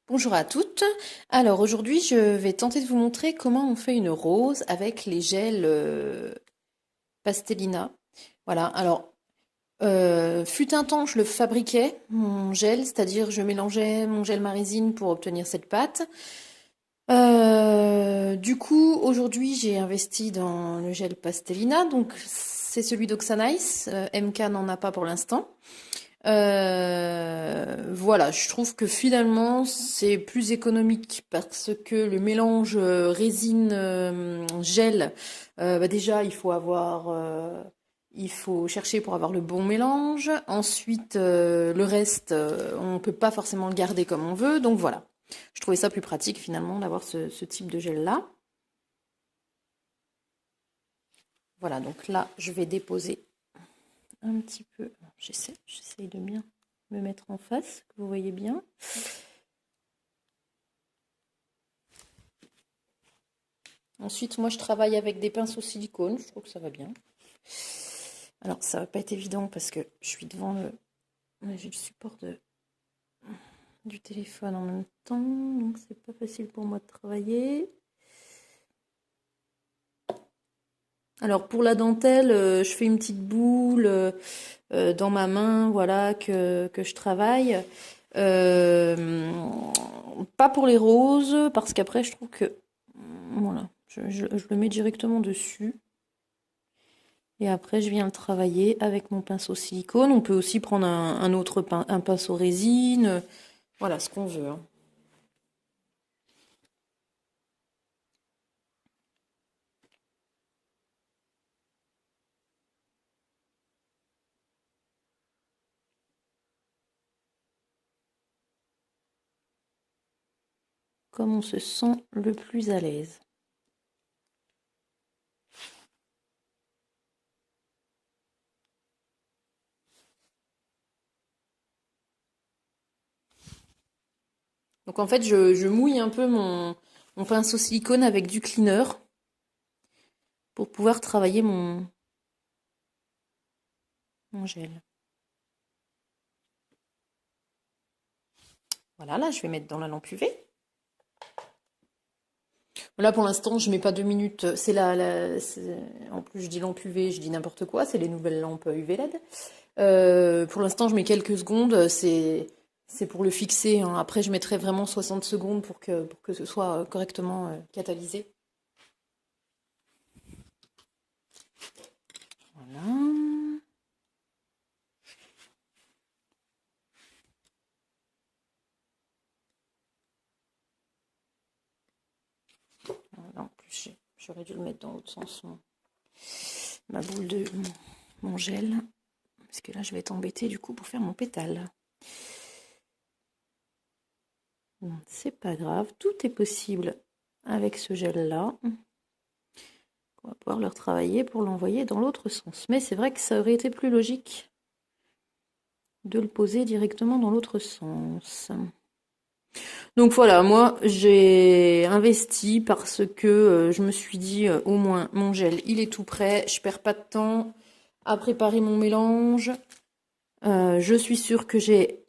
Bonjour à toutes. Alors aujourd'hui, je vais tenter de vous montrer comment on fait une rose avec les gels Pastelina. Voilà. Alors, fut un temps, je le fabriquais, mon gel, c'est-à-dire je mélangeais mon gel marézine pour obtenir cette pâte. Du coup, aujourd'hui, j'ai investi dans le gel Pastelina, donc c'est celui d'Oxanice. MK n'en a pas pour l'instant. Voilà, je trouve que finalement c'est plus économique parce que le mélange résine gel, déjà il faut chercher pour avoir le bon mélange. Ensuite, le reste, on peut pas forcément le garder comme on veut. Donc voilà, je trouvais ça plus pratique finalement d'avoir ce type de gel là. Voilà, donc là je vais déposer un petit peu. J'essaye de bien me mettre en face, que vous voyez bien. Ensuite, moi, je travaille avec des pinceaux silicone. Je trouve que ça va bien. Alors, ça va pas être évident parce que je suis devant j'ai le support du téléphone en même temps, donc c'est pas facile pour moi de travailler. Alors, pour la dentelle, je fais une petite boule dans ma main, voilà, que je travaille. Euh, Pas pour les roses, parce qu'après, je trouve que, voilà, je le mets directement dessus. Et après, je viens le travailler avec mon pinceau silicone. On peut aussi prendre un autre un pinceau résine. Voilà, ce qu'on veut, hein. Comme on se sent le plus à l'aise. Donc en fait, je mouille un peu mon pinceau silicone avec du cleaner pour pouvoir travailler mon gel. Voilà, là, je vais mettre dans la lampe UV. Là, pour l'instant, je mets pas 2 minutes. En plus, je dis lampe UV, je dis n'importe quoi. C'est les nouvelles lampes UV LED. Pour l'instant, je mets quelques secondes. C'est pour le fixer, hein. Après, je mettrai vraiment 60 secondes pour que ce soit correctement catalysé. Voilà. Voilà, en plus, j'aurais dû le mettre dans l'autre sens, ma boule de mon gel. Parce que là, je vais être embêtée du coup pour faire mon pétale. Bon, c'est pas grave, tout est possible avec ce gel-là. On va pouvoir le retravailler pour l'envoyer dans l'autre sens. Mais c'est vrai que ça aurait été plus logique de le poser directement dans l'autre sens. Donc voilà, moi j'ai investi parce que je me suis dit au moins mon gel il est tout prêt, je perds pas de temps à préparer mon mélange. Je suis sûre que j'ai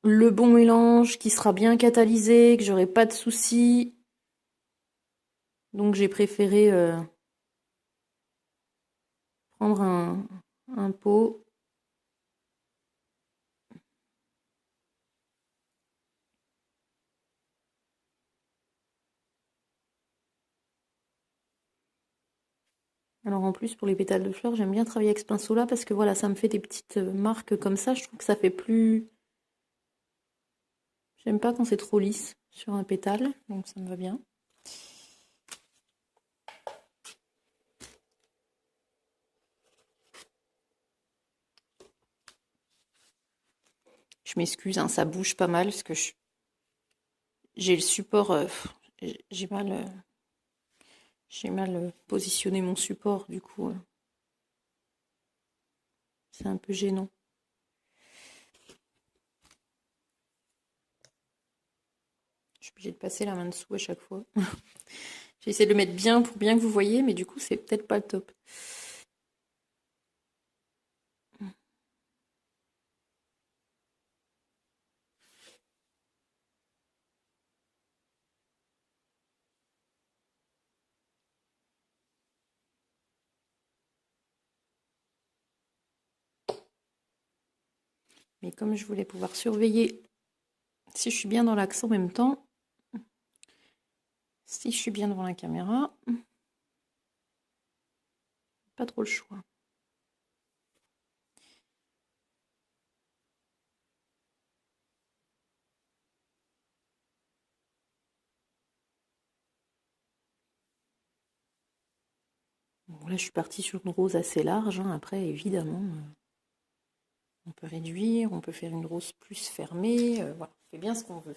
le bon mélange qui sera bien catalysé, que j'aurai pas de soucis. Donc j'ai préféré prendre un pot. Alors en plus pour les pétales de fleurs, j'aime bien travailler avec ce pinceau là parce que voilà, ça me fait des petites marques comme ça. Je trouve que ça fait plus. J'aime pas quand c'est trop lisse sur un pétale, donc ça me va bien. Je m'excuse, hein, ça bouge pas mal parce que j'ai le support. J'ai mal, j'ai mal positionné mon support, du coup, c'est un peu gênant. Je suis obligée de passer la main dessous à chaque fois. J'ai essayé de le mettre bien pour bien que vous voyez, mais du coup, c'est peut-être pas le top. Mais comme je voulais pouvoir surveiller si je suis bien dans l'axe en même temps, si je suis bien devant la caméra, pas trop le choix. Bon, là, je suis partie sur une rose assez large. Hein. Après, évidemment, on peut réduire, on peut faire une rose plus fermée. Voilà, on fait bien ce qu'on veut.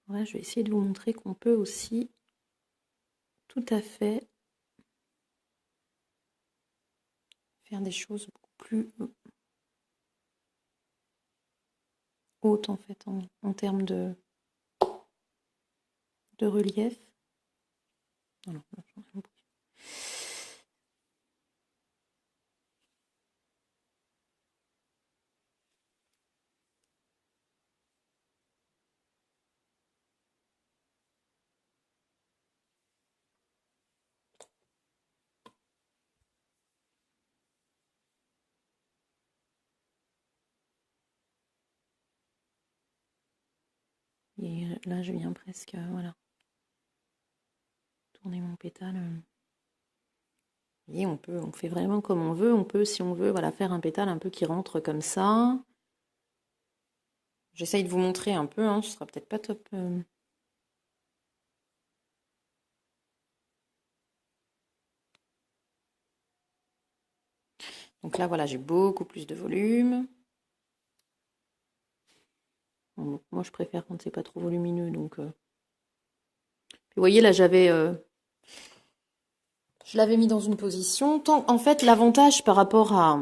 Voilà, je vais essayer de vous montrer qu'on peut aussi tout à fait faire des choses beaucoup plus hautes en fait en termes de relief. Alors, et là, je viens presque, voilà, tourner mon pétale. Et on fait vraiment comme on veut. On peut, si on veut, voilà, faire un pétale un peu qui rentre comme ça. J'essaye de vous montrer un peu, hein, ce sera peut-être pas top. Donc là, voilà, j'ai beaucoup plus de volume. Bon, moi, je préfère quand c'est pas trop volumineux. Donc, Puis, vous voyez, là, je l'avais mis dans une position. En fait, l'avantage par rapport à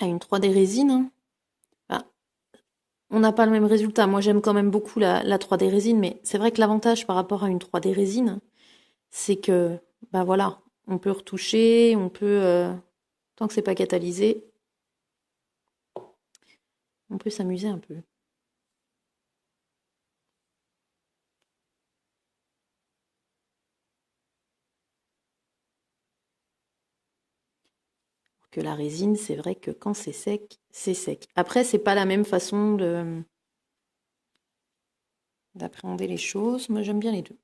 une 3D résine, hein, bah, on n'a pas le même résultat. Moi, j'aime quand même beaucoup la 3D résine, mais c'est vrai que l'avantage par rapport à une 3D résine, c'est que, bah voilà, on peut retoucher, on peut, tant que c'est pas catalysé, on peut s'amuser un peu. Que la résine, c'est vrai que quand c'est sec, c'est sec. Après, c'est pas la même façon d'appréhender les choses. Moi, j'aime bien les deux.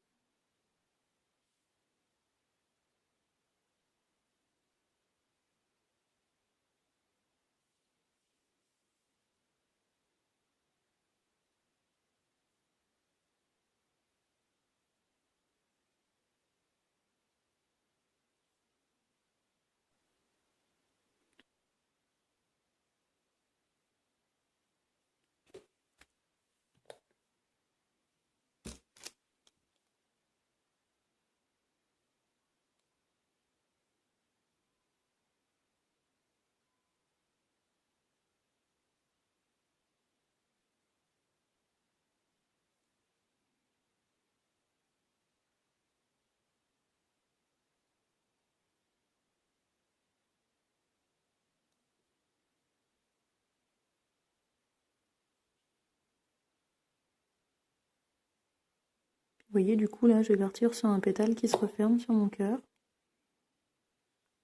Vous voyez, du coup, là, je vais partir sur un pétale qui se referme sur mon cœur.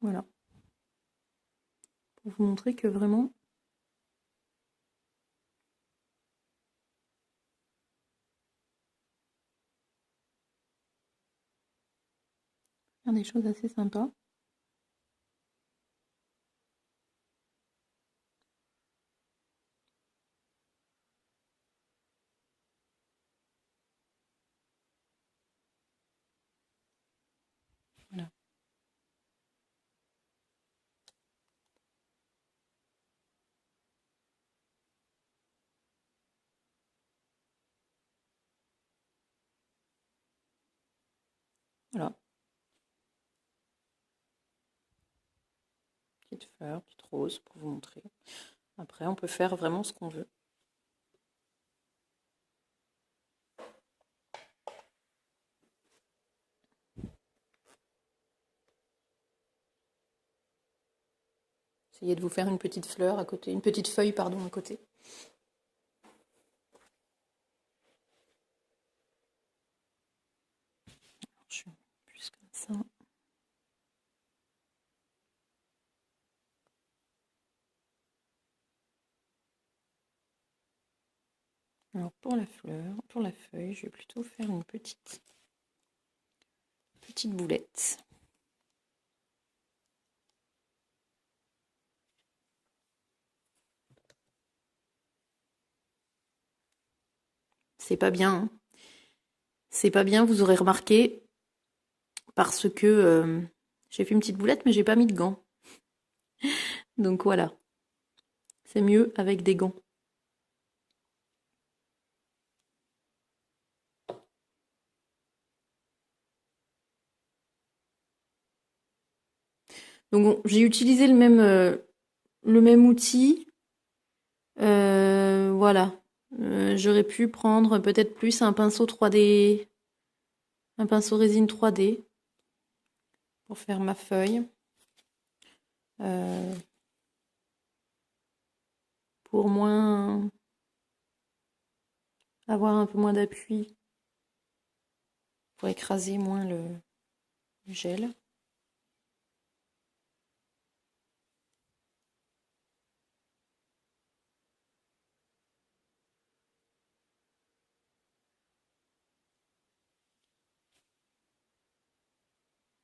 Voilà. Pour vous montrer que vraiment, faire des choses assez sympas. Voilà. Voilà. Petite fleur, petite rose pour vous montrer. Après, on peut faire vraiment ce qu'on veut. Essayez de vous faire une petite fleur à côté, une petite feuille, pardon, à côté. Je fais plus comme ça. Alors pour la fleur, pour la feuille, je vais plutôt faire une petite boulette. C'est pas bien, hein. C'est pas bien, vous aurez remarqué, parce que j'ai fait une petite boulette, mais j'ai pas mis de gants. Donc voilà, c'est mieux avec des gants. Donc bon, j'ai utilisé le même outil. Voilà. J'aurais pu prendre peut-être plus un pinceau 3D, un pinceau résine 3D pour faire ma feuille. Pour moins avoir un peu moins d'appui, pour écraser moins le gel.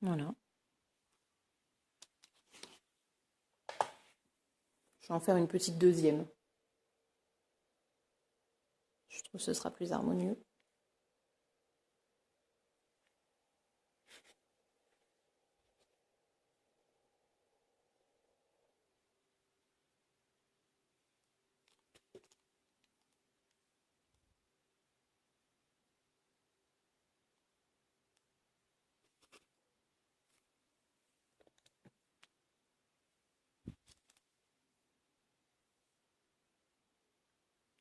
Voilà. Je vais en faire une petite deuxième. Je trouve que ce sera plus harmonieux.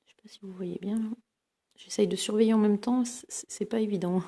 Je sais pas si vous voyez bien là. J'essaye de surveiller en même temps, c'est pas évident.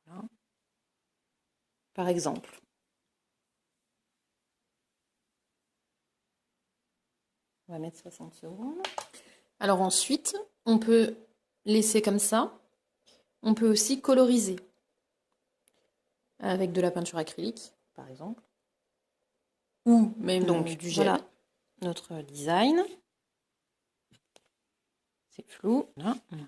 Voilà. Par exemple. On va mettre 60 secondes. Alors ensuite, on peut laisser comme ça. On peut aussi coloriser avec de la peinture acrylique, par exemple. Ou même donc, du gel. Voilà notre design. C'est flou. Là, voilà.